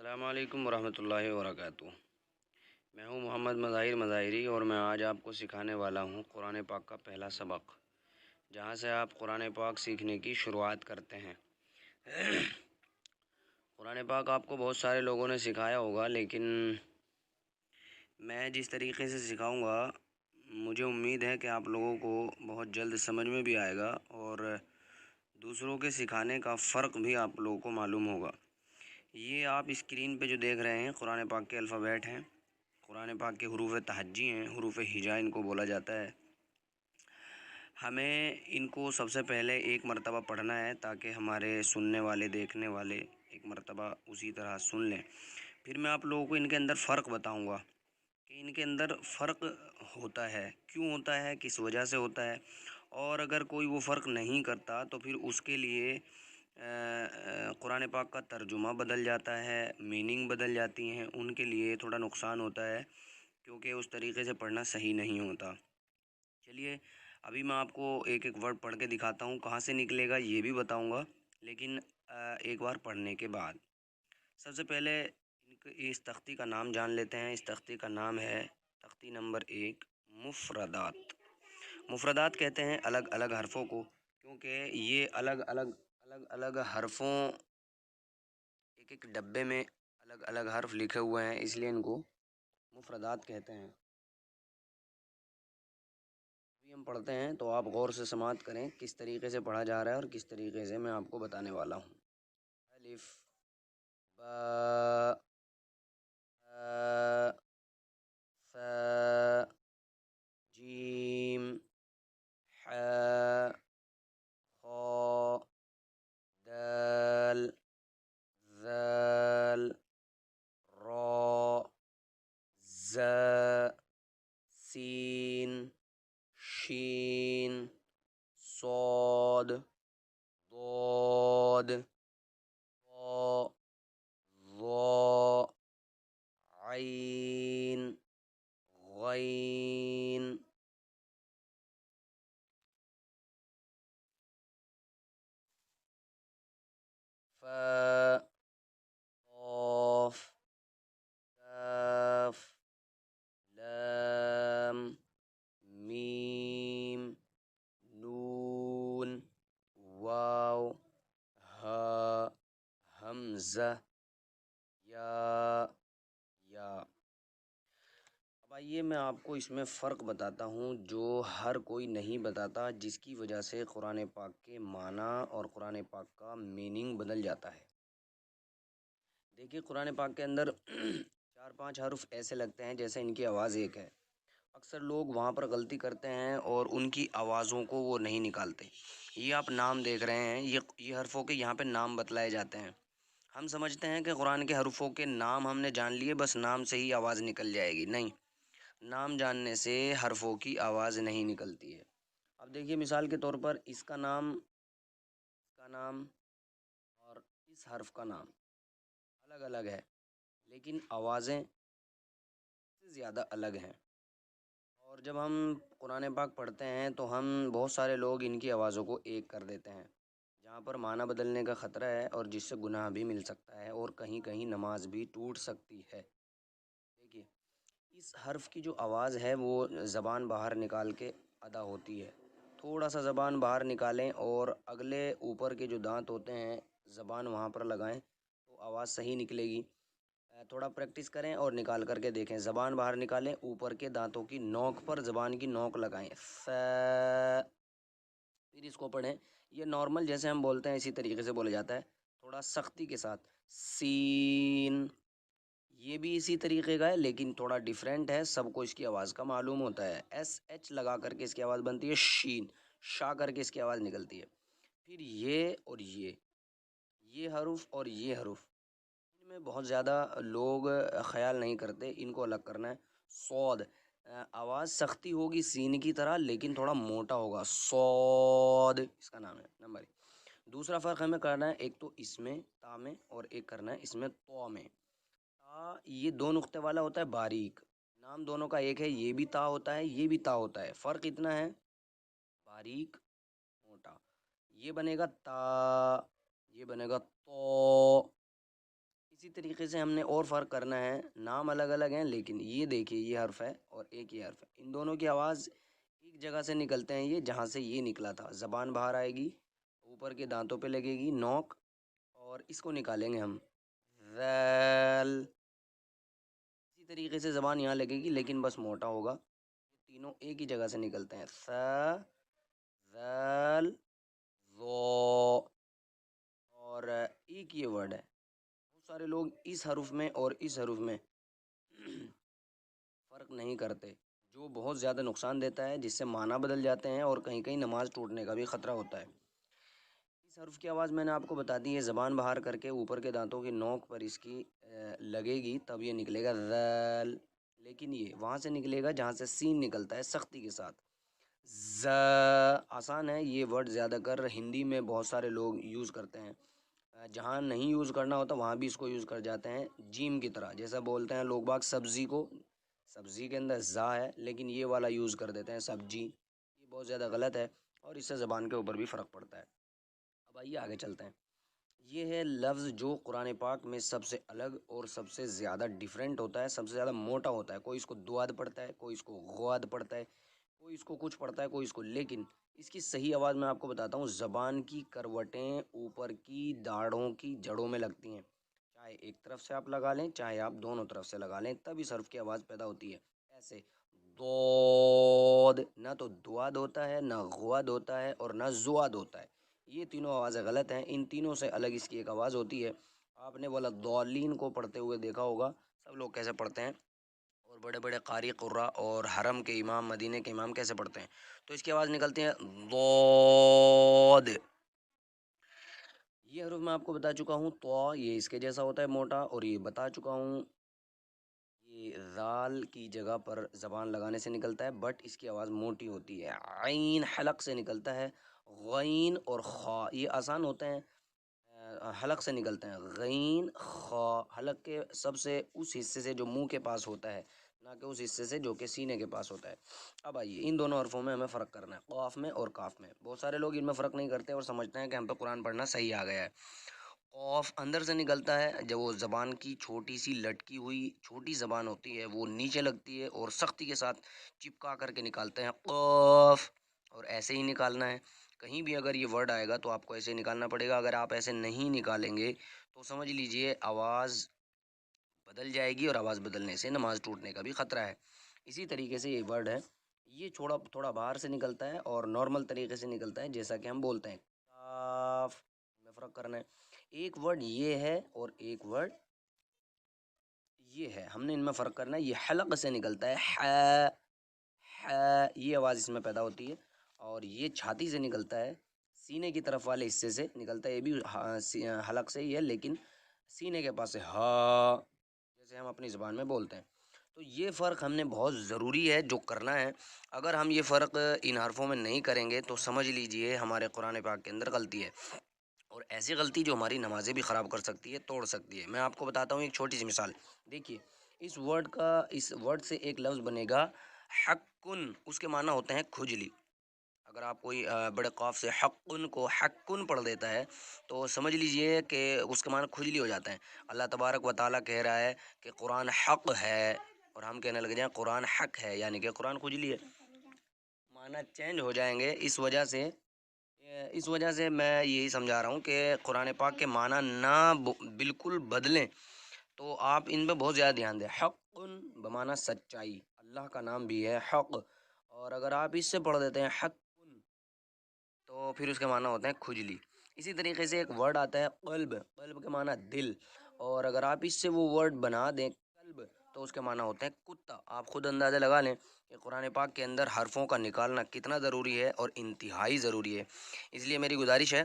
السلام علیکم ورحمۃ اللہ وبرکاتہ۔ میں ہوں محمد مظاہر مظاہری اور میں آج آپ کو سکھانے والا ہوں قرآن پاک کا پہلا سبق، جہاں سے آپ قرآن پاک سیکھنے کی شروعات کرتے ہیں۔ قرآن پاک آپ کو بہت سارے لوگوں نے سکھایا ہوگا، لیکن میں جس طریقے سے سکھاؤں گا مجھے امید ہے کہ آپ لوگوں کو بہت جلد سمجھ میں بھی آئے گا اور دوسروں کے سکھانے کا فرق بھی آپ لوگوں کو معلوم ہوگا۔ یہ آپ اسکرین پہ جو دیکھ رہے ہیں قرآن پاک کے الفابیٹ ہیں، قرآن پاک کے حروف تہجی ہیں، حروف ہجا ان کو بولا جاتا ہے۔ ہمیں ان کو سب سے پہلے ایک مرتبہ پڑھنا ہے تاکہ ہمارے سننے والے دیکھنے والے ایک مرتبہ اسی طرح سن لیں۔ پھر میں آپ لوگوں کو ان کے اندر فرق بتاؤں گا کہ ان کے اندر فرق ہوتا ہے، کیوں ہوتا ہے، کس وجہ سے ہوتا ہے، اور اگر کوئی وہ فرق نہیں کرتا تو پھر اس کے لیے قرآن پاک کا ترجمہ بدل جاتا ہے، میننگ بدل جاتی ہیں، ان کے لیے تھوڑا نقصان ہوتا ہے کیونکہ اس طریقے سے پڑھنا صحیح نہیں ہوتا۔ چلیے ابھی میں آپ کو ایک ایک ورڈ پڑھ کے دکھاتا ہوں، کہاں سے نکلے گا یہ بھی بتاؤں گا، لیکن ایک بار پڑھنے کے بعد سب سے پہلے اس تختی کا نام جان لیتے ہیں۔ اس تختی کا نام ہے تختی نمبر 1، مفردات۔ مفردات کہتے ہیں الگ الگ حرفوں کو، کیونکہ یہ الگ الگ حرفوں ایک ایک ڈبے میں الگ الگ حرف لکھے ہوئے ہیں، اس لیے ان کو مفردات کہتے ہیں۔ ابھی ہم پڑھتے ہیں تو آپ غور سے سماعت کریں کس طریقے سے پڑھا جا رہا ہے اور کس طریقے سے میں آپ کو بتانے والا ہوں۔ الف، با، تا، ثا، جیم، حا، خا، دال، ذال، را، زا، سین، شین، صاد، ضاد، طا، ظا، عین، غین، فا، قاف، کاف، لام، میم، نون، واو، ہا، حمزہ، یا۔ اب آئیے میں آپ کو اس میں فرق بتاتا ہوں جو ہر کوئی نہیں بتاتا، جس کی وجہ سے قرآن پاک کے معنی اور قرآن پاک کا میننگ بدل جاتا ہے۔ دیکھیے قرآن پاک کے اندر 4-5 حرف ایسے لگتے ہیں جیسے ان کی آواز ایک ہے۔ اکثر لوگ وہاں پر غلطی کرتے ہیں اور ان کی آوازوں کو وہ نہیں نکالتے۔ یہ آپ نام دیکھ رہے ہیں، یہ حرفوں کے یہاں پہ نام بتلائے جاتے ہیں۔ ہم سمجھتے ہیں کہ قرآن کے حروفوں کے نام ہم نے جان لیے، بس نام سے ہی آواز نکل جائے گی، نہیں، نام جاننے سے حرفوں کی آواز نہیں نکلتی ہے۔ اب دیکھیے مثال کے طور پر اس کا نام اور اس حرف کا نام الگ الگ ہے، لیکن آوازیں سے زیادہ الگ ہیں۔ اور جب ہم قرآن پاک پڑھتے ہیں تو ہم بہت سارے لوگ ان کی آوازوں کو ایک کر دیتے ہیں، جہاں پر معنی بدلنے کا خطرہ ہے اور جس سے گناہ بھی مل سکتا ہے اور کہیں کہیں نماز بھی ٹوٹ سکتی ہے۔ دیکھیے اس حرف کی جو آواز ہے وہ زبان باہر نکال کے ادا ہوتی ہے۔ تھوڑا سا زبان باہر نکالیں اور اگلے اوپر کے جو دانت ہوتے ہیں زبان وہاں پر لگائیں تو آواز صحیح نکلے گی۔ تھوڑا پریکٹس کریں اور نکال کر کے دیکھیں، زبان باہر نکالیں، اوپر کے دانتوں کی نوک پر زبان کی نوک لگائیں، پھر اس کو پڑھیں۔ یہ نارمل جیسے ہم بولتے ہیں اسی طریقے سے بولا جاتا ہے، تھوڑا سختی کے ساتھ۔ سین، یہ بھی اسی طریقے کا ہے لیکن تھوڑا ڈیفرنٹ ہے، سب کو اس کی آواز کا معلوم ہوتا ہے۔ ایس ایچ لگا کر کے اس کی آواز بنتی ہے شین، شا کر کے اس کی آواز نکلتی ہے۔ پھر یہ اور یہ حروف اور یہ حروف ان میں بہت زیادہ لوگ خیال نہیں کرتے، ان کو الگ کرنا ہے۔ صاد، آواز سختی ہوگی سین کی طرح لیکن تھوڑا موٹا ہوگا، صاد اس کا نام ہے نمبر ایک۔ دوسرا فرق ہمیں کرنا ہے، ایک تو اس میں تا میں اور ایک کرنا ہے اس میں تو میں۔ تا یہ دو نقطے والا ہوتا ہے باریک، نام دونوں کا ایک ہے، یہ بھی تا ہوتا ہے یہ بھی تا ہوتا ہے، فرق اتنا ہے باریک موٹا۔ یہ بنے گا تا، یہ بنے گا تو۔ اسی طریقے سے ہم نے اور فرق کرنا ہے، نام الگ الگ ہیں لیکن یہ دیکھیے یہ حرف ہے اور ایک یہ حرف ہے، ان دونوں کی آواز ایک جگہ سے نکلتے ہیں، یہ جہاں سے یہ نکلا تھا زبان باہر آئے گی، اوپر کے دانتوں پہ لگے گی نوک، اور اس کو نکالیں گے ہم ذال۔ اسی طریقے سے زبان یہاں لگے گی لیکن بس موٹا ہوگا، تینوں ایک ہی جگہ سے نکلتے ہیں، ثا، ذال، ذو، اور ایک یہ ورڈ ہے، بہت سارے لوگ اس حرف میں اور اس حرف میں فرق نہیں کرتے، جو بہت زیادہ نقصان دیتا ہے، جس سے معنی بدل جاتے ہیں اور کہیں کہیں نماز ٹوٹنے کا بھی خطرہ ہوتا ہے۔ اس حرف کی آواز میں نے آپ کو بتا دی ہے، زبان باہر کر کے اوپر کے دانتوں کی نوک پر اس کی لگے گی تب یہ نکلے گا ذال، لیکن یہ وہاں سے نکلے گا جہاں سے سین نکلتا ہے سختی کے ساتھ، ز۔ آسان ہے یہ ورڈ، زیادہ کر ہندی میں بہت سارے لوگ یوز کرتے ہیں، جہاں نہیں یوز کرنا ہوتا وہاں بھی اس کو یوز کر جاتے ہیں، جیم کی طرح، جیسا بولتے ہیں لوگ باغ سبزی کو، سبزی کے اندر زا ہے لیکن یہ والا یوز کر دیتے ہیں سبجی، یہ بہت زیادہ غلط ہے اور اس سے زبان کے اوپر بھی فرق پڑتا ہے۔ اب آئیے آگے چلتے ہیں، یہ ہے لفظ جو قرآن پاک میں سب سے الگ اور سب سے زیادہ ڈیفرنٹ ہوتا ہے، سب سے زیادہ موٹا ہوتا ہے، کوئی اس کو دواد پڑھتا ہے، کوئی اس کو غواد پڑھتا ہے، کوئی اس کو کچھ پڑھتا ہے، کوئی اس کو، لیکن اس کی صحیح آواز میں آپ کو بتاتا ہوں، زبان کی کروٹیں اوپر کی داڑھوں کی جڑوں میں لگتی ہیں، چاہے ایک طرف سے آپ لگا لیں چاہے آپ دونوں طرف سے لگا لیں، تب اس حرف کی آواز پیدا ہوتی ہے، ایسے ضاد، نہ تو دواد ہوتا ہے، نہ غواد ہوتا ہے، اور نہ زواد ہوتا ہے، یہ تینوں آوازیں غلط ہیں، ان تینوں سے الگ اس کی ایک آواز ہوتی ہے۔ آپ نے والا ضالین کو پڑھتے ہوئے دیکھا ہوگا، سب لوگ کیسے پڑھتے ہیں، اور بڑے بڑے قاری قراء اور حرم کے امام، مدینے کے امام کیسے پڑھتے ہیں، تو اس کی آواز نکلتی ہے ضاد۔ یہ حروف میں آپ کو بتا چکا ہوں، تو یہ اس کے جیسا ہوتا ہے موٹا، اور یہ بتا چکا ہوں یہ ذال کی جگہ پر زبان لگانے سے نکلتا ہے، بٹ اس کی آواز موٹی ہوتی ہے، عین حلق سے نکلتا ہے، غین اور خا یہ آسان ہوتے ہیں، حلق سے نکلتے ہیں، غین خا، حلق کے سب سے اس حصے سے جو منہ کے پاس ہوتا ہے، نہ کہ اس حصے سے جو کہ سینے کے پاس ہوتا ہے۔ اب آئیے ان دونوں حرفوں میں ہمیں فرق کرنا ہے، قاف میں اور کاف میں، بہت سارے لوگ ان میں فرق نہیں کرتے اور سمجھتے ہیں کہ ہم پہ قرآن پڑھنا صحیح آ گیا ہے۔ قاف اندر سے نکلتا ہے، جب وہ زبان کی چھوٹی سی لٹکی ہوئی چھوٹی زبان ہوتی ہے وہ نیچے لگتی ہے اور سختی کے ساتھ چپکا کر کے نکالتے ہیں قاف، اور ایسے ہی نکالنا ہے، کہیں بھی اگر یہ ورڈ آئے گا تو آپ کو ایسے نکالنا پڑے گا، اگر آپ ایسے نہیں نکالیں گے تو سمجھ لیجئے آواز بدل جائے گی، اور آواز بدلنے سے نماز ٹوٹنے کا بھی خطرہ ہے۔ اسی طریقے سے یہ ورڈ ہے، یہ تھوڑا باہر سے نکلتا ہے اور نارمل طریقے سے نکلتا ہے، جیسا کہ ہم بولتے ہیں کاف، میں فرق کرنا ہے، ایک ورڈ یہ ہے اور ایک ورڈ یہ ہے، ہم نے ان میں فرق کرنا ہے، یہ حلق سے نکلتا ہے یہ آواز اس میں پیدا ہوتی ہے، اور یہ چھاتی سے نکلتا ہے، سینے کی طرف والے حصے سے نکلتا ہے، یہ بھی حلق سے ہی ہے لیکن سینے کے پاس سے ہا، جیسے ہم اپنی زبان میں بولتے ہیں، تو یہ فرق ہم نے بہت ضروری ہے جو کرنا ہے، اگر ہم یہ فرق ان حرفوں میں نہیں کریں گے تو سمجھ لیجئے ہمارے قرآن پاک کے اندر غلطی ہے، اور ایسی غلطی جو ہماری نمازیں بھی خراب کر سکتی ہے، توڑ سکتی ہے۔ میں آپ کو بتاتا ہوں ایک چھوٹی سی مثال، دیکھیے اس ورڈ سے ایک لفظ بنے گا حقن، اس کے معنی ہوتے ہیں کھجلی، اگر آپ کوئی بڑے قاف سے حقن کو حقن پڑھ دیتا ہے تو سمجھ لیجئے کہ اس کے معنی کھجلی ہو جاتا ہے۔ اللہ تبارک و تعالیٰ کہہ رہا ہے کہ قرآن حق ہے، اور ہم کہنے لگ جائیں قرآن حق ہے، یعنی کہ قرآن کھجلی ہے، معنی چینج ہو جائیں گے، اس وجہ سے میں یہی سمجھا رہا ہوں کہ قرآن پاک کے معنی نہ بالکل بدلیں، تو آپ ان پہ بہت زیادہ دھیان دیں، حق بمعنی سچائی، اللہ کا نام بھی ہے حق، اور اگر آپ اس سے پڑھ دیتے ہیں حق تو پھر اس کے معنی ہوتے ہیں کھجلی۔ اسی طریقے سے ایک ورڈ آتا ہے قلب، قلب کے معنی دل، اور اگر آپ اس سے وہ ورڈ بنا دیں قلب تو اس کے معنی ہوتے ہیں کتا۔ آپ خود اندازہ لگا لیں کہ قرآن پاک کے اندر حرفوں کا نکالنا کتنا ضروری ہے اور انتہائی ضروری ہے، اس لیے میری گزارش ہے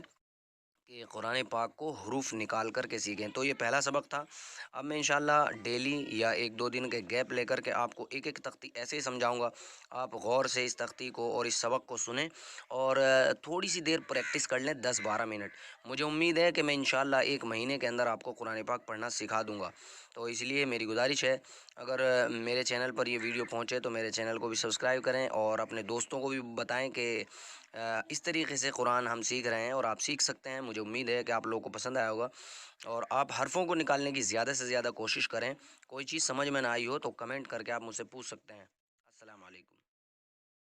کہ قرآن پاک کو حروف نکال کر کے سیکھیں۔ تو یہ پہلا سبق تھا، اب میں انشاءاللہ ڈیلی یا ایک دو دن کے گیپ لے کر کے آپ کو ایک ایک تختی ایسے ہی سمجھاؤں گا، آپ غور سے اس تختی کو اور اس سبق کو سنیں، اور تھوڑی سی دیر پریکٹس کر لیں، 10-12 منٹ، مجھے امید ہے کہ میں انشاءاللہ ایک مہینے کے اندر آپ کو قرآن پاک پڑھنا سکھا دوں گا۔ تو اس لیے میری گزارش ہے، اگر میرے چینل پر یہ ویڈیو پہنچے تو میرے چینل کو بھی سبسکرائب کریں، اور اپنے دوستوں کو بھی بتائیں کہ اس طریقے سے قرآن ہم سیکھ رہے ہیں اور آپ سیکھ سکتے ہیں. مجھے امید ہے کہ آپ لوگوں کو پسند آیا ہوگا اور آپ حرفوں کو نکالنے کی زیادہ سے زیادہ کوشش کریں. کوئی چیز سمجھ میں نہ آئی ہو تو کمنٹ کر کے آپ مجھ سے پوچھ سکتے ہیں. السلام علیکم.